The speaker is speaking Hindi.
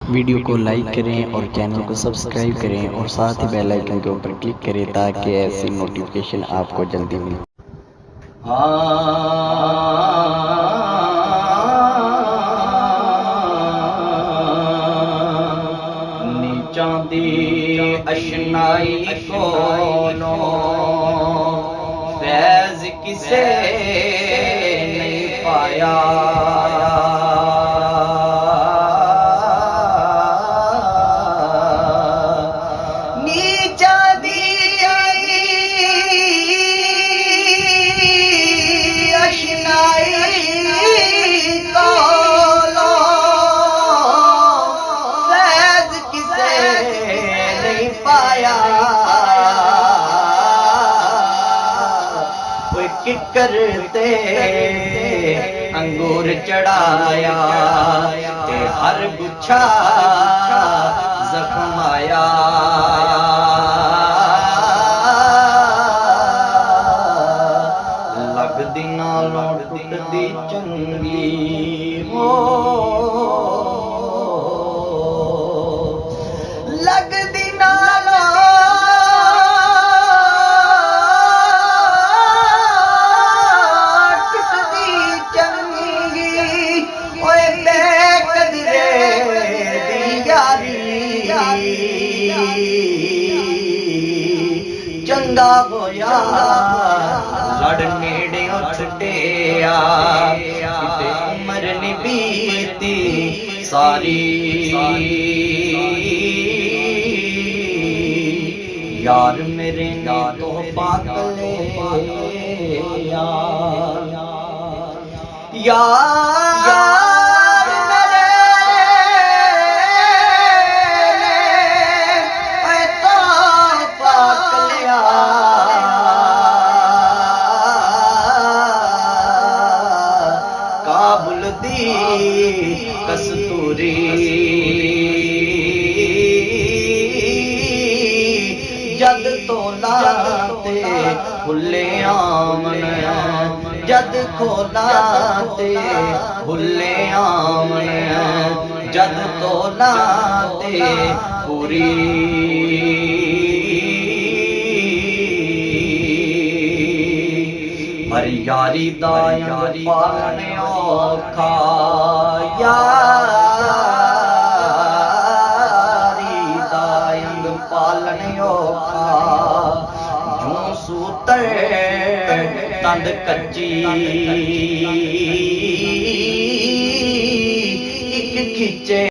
वीडियो को लाइक करें और चैनल को सब्सक्राइब करें और साथ ही बेल आइकन के ऊपर क्लिक करें ताकि ऐसी नोटिफिकेशन आपको जल्दी मिले। नीचां दी अशनाई कोलों फैज़ किसे नहीं पाया। नीचां दी अशनाई कोलों फैज़ किसे नहीं पाया। कोई किकर ते अंगूर चढ़ाया ते हर गुच्छा जख्माया। लगदी नालों टुटदी चंगी हो, लगदी नालों टुटदी चंगी। ओए बेकदरे दी यारी चंगा होया लड़ नेड़े छुटिया। किते उम्र नी बीती सारी यार मेरे ना तो पागले यार काबुल दी कस्तूरी जद तोला ते खुले आमन, जद खोला ते खुले आमन, जद तोला ते पूरी हर यारी दायंग पालने औखा। यारी दायंग पालने औखा। जूं सूतर तंद कच्ची, एक खिचे